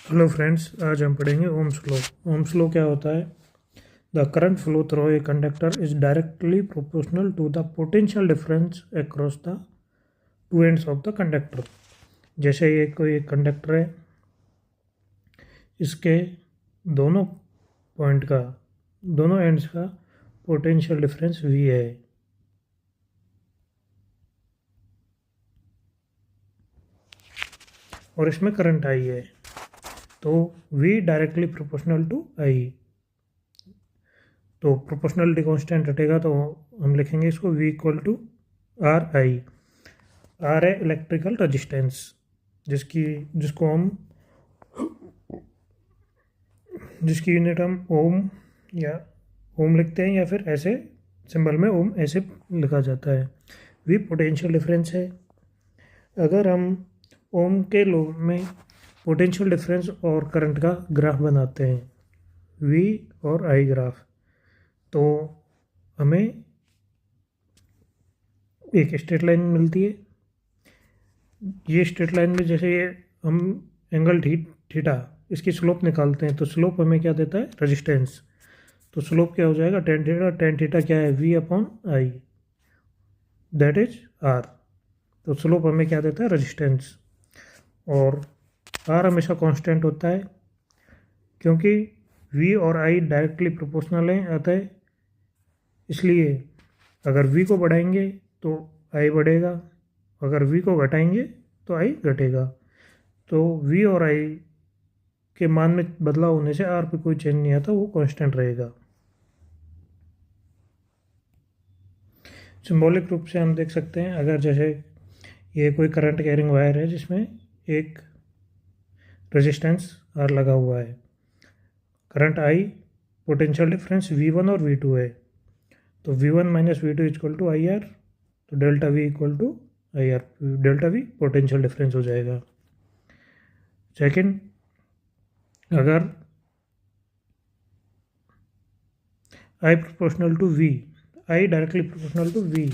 Hello friends, आज हम पढ़ेंगे ओम्स लॉ। ओम्स लॉ क्या होता है? The current flow through a conductor is directly proportional to the potential difference across the two ends of the conductor. जैसे ये कोई एक कंडक्टर है, इसके दोनों पॉइंट का, दोनों एंड्स का पोटेंशियल डिफरेंस V है। और इसमें करंट I है, तो V directly proportional to I। तो प्रोपोर्शनलिटी कांस्टेंट हटेगा तो हम लिखेंगे इसको V equal to R I. आर है इलेक्ट्रिकल रेजिस्टेंस, जिसकी यूनिट हम ओम या ओम लिखते हैं, या फिर ऐसे सिंबल में ओम ऐसे लिखा जाता है। V पोटेंशियल डिफरेंस है। अगर हम ओम के लॉ में पोटेंशियल डिफरेंस और करंट का ग्राफ बनाते हैं, V और I ग्राफ, तो हमें एक स्ट्रेट लाइन मिलती है। ये स्ट्रेट लाइन में जैसे ये हम एंगल थीटा, इसकी स्लोप निकालते हैं, तो स्लोप हमें क्या देता है? रेजिस्टेंस। तो स्लोप क्या हो जाएगा? Tan theta. टेन थीटा क्या है? V upon I, that is R। तो स्लोप हमें क्या देता है? रेजिस्टेंस। और R हमेशा कांस्टेंट होता है, क्योंकि V और I डायरेक्टली प्रोपोर्शनल हैं, अतः इसलिए अगर V को बढ़ाएंगे तो I बढ़ेगा, अगर V को घटाएंगे तो I घटेगा। तो V और I के मान में बदलाव होने से R पे कोई चेंज नहीं आता, वो कांस्टेंट रहेगा। सिंबॉलिक रूप से हम देख सकते हैं, अगर जैसे ये कोई करंट कैरिंग वायर है जिसमें एक रेजिस्टेंस R लगा हुआ है, current I, potential difference V1 और V2 है, तो V1 minus V2 equal to IR। तो delta V equal to IR, delta V potential difference हो जाएगा। सेकंड, अगर I proportional to V, I directly proportional to V,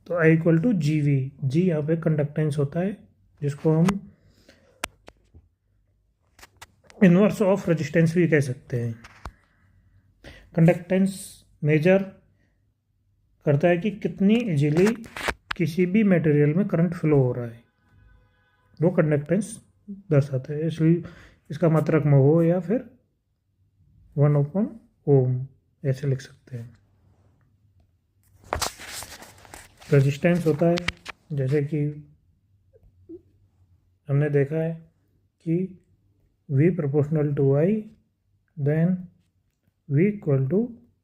तो I equal to GV। G यहाँ पे conductance होता है, जिसको हम इनवर्स ऑफ रेजिस्टेंस भी कह सकते हैं। कंडक्टेंस मेजर करता है कि कितनी इजीली किसी भी मटेरियल में करंट फ्लो हो रहा है, वो कंडक्टेंस दर्शाता है। इसलिए इसका मात्रक महो या फिर 1/ओम ऐसे लिख सकते हैं। रेजिस्टेंस होता है, जैसे कि हमने देखा है कि V proportional to I, then V equal to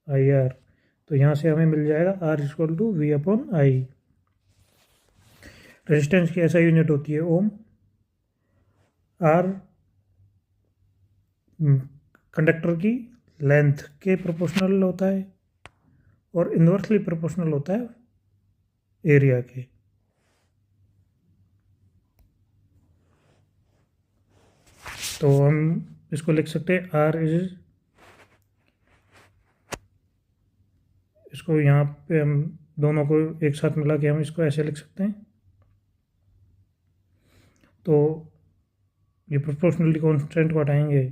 IR। तो यहाँ से हमें मिल जाएगा R equal to V upon I। Resistance की ऐसा यूनिट होती है ओम। R कंडक्टर की लेंथ के प्रोपोर्शनल होता है और इन्वर्सली प्रोपोर्शनल होता है एरिया के। तो हम इसको लिख सकते हैं R इज, इसको यहाँ पे हम दोनों को एक साथ मिला के हम इसको ऐसे लिख सकते हैं। तो ये प्रोपोर्शनलिटी कांस्टेंट को हटाएंगे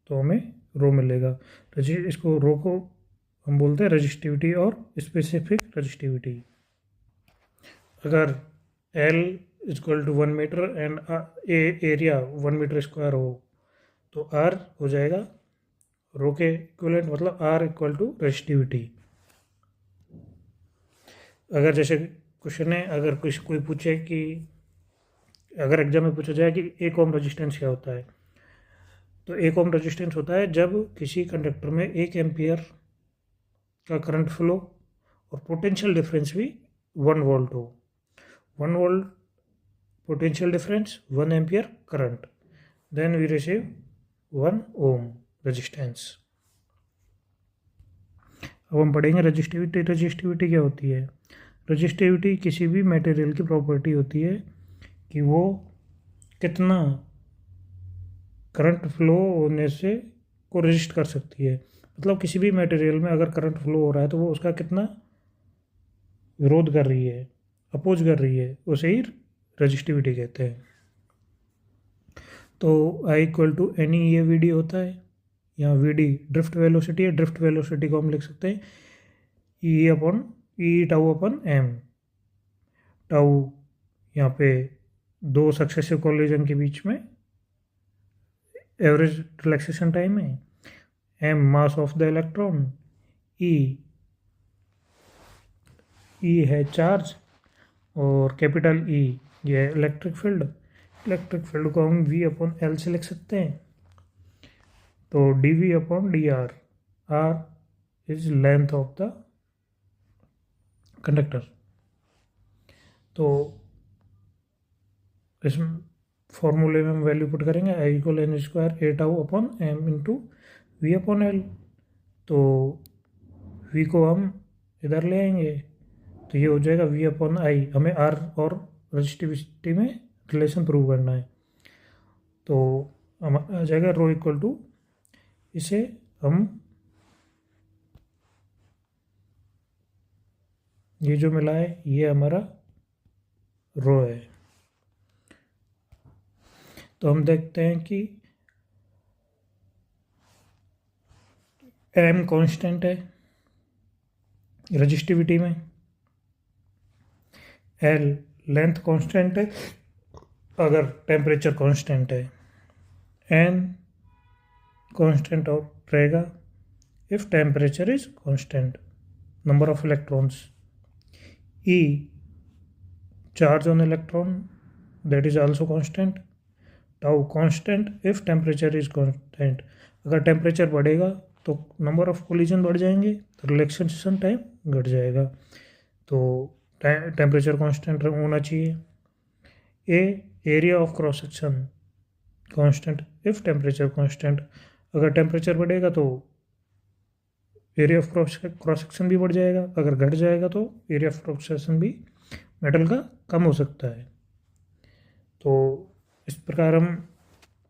तो हमें रो मिलेगा। इसको रो को हम बोलते हैं रेजिस्टिविटी और स्पेसिफिक रेजिस्टिविटी। अगर L equal to 1 metre and area 1 metre square हो, तो R हो जाएगा रो के इक्वलेंट, मतलब R इक्वल टू रेजिस्टिविटी। अगर जैसे क्वेश्चन है, अगर कोई पूछे कि अगर एग्जाम में पूछा जाए कि 1 ओम रेजिस्टेंस क्या होता है, तो 1 ओम रेजिस्टेंस होता है जब किसी कंडक्टर में 1 एम्पियर का करंट फ्लो और पोटेंशियल डिफरेंस भी 1 वोल्ट हो। 1 volt potential difference, 1 ampere current, then we receive 1 ohm resistance. अब हम पढ़ेंगे रजिस्टिविटी। रजिस्टिविटी क्या होती है? रजिस्टिविटी किसी भी मटेरियल की प्रॉपर्टी होती है कि वो कितना करंट फ्लो होने से को रेजिस्ट कर सकती है। मतलब किसी भी मटेरियल में अगर करंट फ्लो हो रहा है तो वो उसका कितना विरोध कर रही है, अपोज कर रही है, उसे ही रजिस्टिविटी कहते हैं। तो I equal to N E A V D होता है। यहाँ वी डी ड्रिफ्ट वेलोसिटी है, ड्रिफ्ट वेलोसिटी को हम लिख सकते हैं E upon E tau upon M. Tau यहाँ पे दो सक्सेसिव कोलिजन के बीच में एवरेज रिलैक्सेशन टाइम है। M mass of the electron, E है चार्ज, और कैपिटल ई ये इलेक्ट्रिक फील्ड। इलेक्ट्रिक फील्ड को हम वी अपॉन एल से लिख सकते हैं। तो D V upon D R, R is length of the conductor. तो इस फॉर्मूले में हम वैल्यू पुट करेंगे I equal N square A tau upon M into V upon L. तो वी को हम इधर ले आएंगे तो ये हो जाएगा वी अपॉन आई। हमें आर और रजिस्टिविटी में रिलेशन प्रूव करना है। तो हम आ जाएगा रो इक्वल टू, इसे हम ये जो मिला है ये हमारा रो है। तो हम देखते हैं कि एम कांस्टेंट है रजिस्टिविटी में, एल लेंथ कांस्टेंट है अगर टेम्परेचर कांस्टेंट है, एन कांस्टेंट ऑफ रहेगा if temperature is constant, number of electrons, E charge on electron that is also constant, tau constant if temperature is constant. अगर temperature बढ़ेगा तो number of collision बढ़ जाएंगे तो रिलैक्सेशन टाइम घट जाएगा। तो टेम्परेचर कांस्टेंट होना चाहिए। A area of cross section constant if temperature constant. अगर टेम्परेचर बढ़ेगा तो एरिया ऑफ क्रॉस सेक्शन भी बढ़ जाएगा, अगर घट जाएगा तो एरिया ऑफ क्रॉस सेक्शन भी मेटल का कम हो सकता है। तो इस प्रकार हम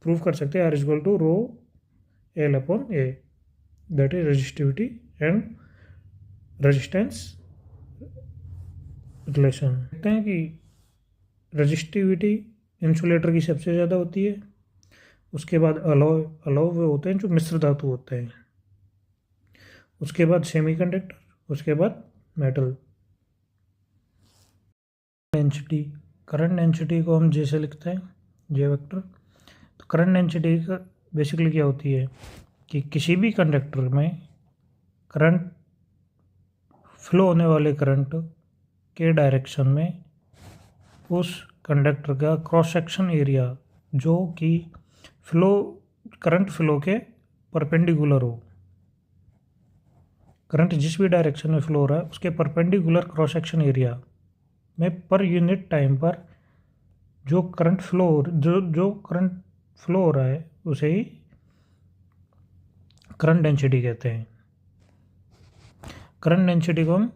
प्रूव कर सकते हैं R is equal to rho L upon A, that is resistivity and resistance relation. देखते हैं कि रेजिस्टिविटी इंसुलेटर की सबसे ज़्यादा होती है, उसके बाद अलॉय वे होते हैं जो मिश्र धातु होते हैं, उसके बाद सेमीकंडक्टर, उसके बाद मेटल। डेंसिटी, करंट डेंसिटी को हम जैसे लिखते हैं जे वेक्टर। तो करंट डेंसिटी का बेसिकली क्या होती है कि किसी भी कंडक्टर में करंट फ्लो होने वाले करंट के डायरेक्शन में उस कंडक्टर का क्रॉस सेक्शन एरिया जो कि करंट फ्लो के परपेंडिकुलर हो, करंट जिस भी डायरेक्शन में फ्लो हो रहा है उसके परपेंडिकुलर क्रॉस सेक्शन एरिया में पर यूनिट टाइम पर जो करंट फ्लो हो रहा है उसे ही करंट डेंसिटी कहते हैं। करंट डेंसिटी को हम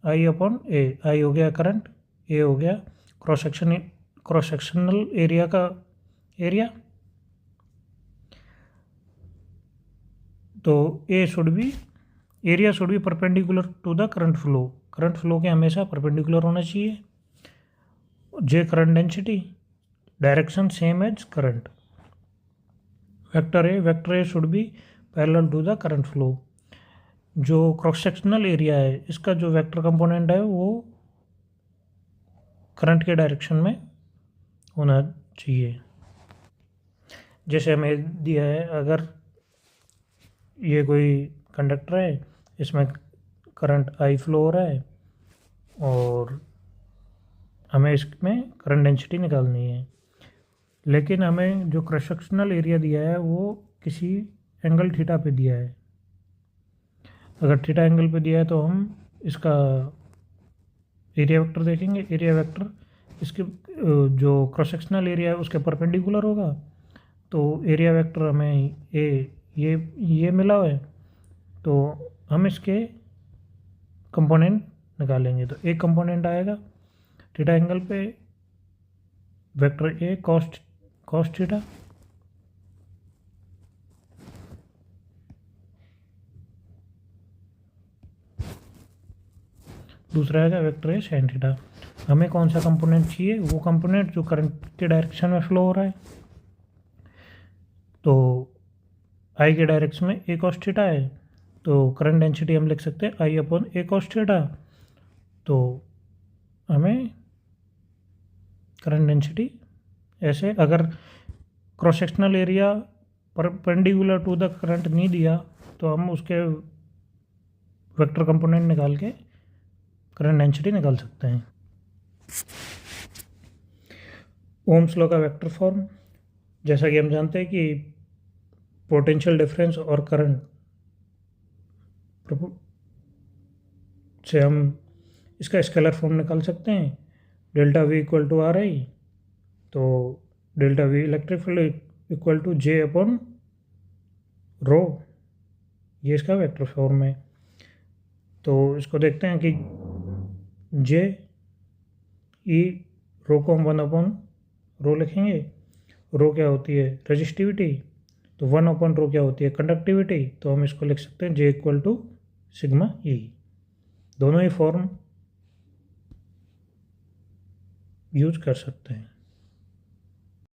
आई अपॉन ए, आई हो गया करंट, ए हो गया क्रॉस सेक्शनल एरिया का एरिया। तो A should be area should be perpendicular to the current flow के हमेशा परपेंडिकुलर होना चाहिए। J current density, direction same as current. Vector A should be parallel to the current flow. जो cross sectional area है इसका जो vector component है वो करंट के डायरेक्शन में होना चाहिए। जैसे हमें दिया है, अगर ये कोई कंडक्टर है, इसमें करंट आई फ्लो हो रहा है और हमें इसमें करंट डेंसिटी निकालनी है, लेकिन हमें जो क्रॉस सेक्शनल एरिया दिया है वो किसी एंगल थीटा पे दिया है। अगर थीटा एंगल पे दिया है तो हम इसका एरिया वेक्टर देखेंगे। एरिया वेक्टर इसके जो क्रॉस सेक्शनल एरिया है उसके परपेंडिकुलर होगा। तो एरिया वेक्टर हमें ये मिला है, तो हम इसके कंपोनेंट निकालेंगे। तो एक कंपोनेंट आएगा थीटा एंगल पे वेक्टर ए कॉस थीटा, दूसरा आएगा वेक्टर ए साइन थीटा। हमें कौन सा कंपोनेंट चाहिए? वो कंपोनेंट जो करंट के डायरेक्शन में फ्लो हो रहा है। तो आई के डायरेक्शन में ए कॉस थीटा है, तो करंट डेंसिटी हम लिख सकते हैं I upon A cos theta. तो हमें करंट डेंसिटी ऐसे, अगर cross sectional area perpendicular to the current नहीं दिया तो हम उसके वेक्टर कंपोनेंट निकाल के करंट डेंसिटी निकाल सकते हैं। ओम्स लॉ का वेक्टर फॉर्म, जैसा कि हम जानते हैं कि पोटेंशियल डिफरेंस और करंट से हम इसका स्केलर फॉर्म निकाल सकते हैं, delta V equal to R I. तो delta V electric field equal to J upon rho, ये इसका वेक्टर फॉर्म है। तो इसको देखते हैं कि जे ई रो को हम 1 अपॉन रो लिखेंगे। रो क्या होती है? रेजिस्टिविटी। तो 1 अपॉन रो क्या होती है? कंडक्टिविटी। तो हम इसको लिख सकते हैं जे इक्वल टू सिग्मा ई। दोनों ही फॉर्म यूज कर सकते हैं।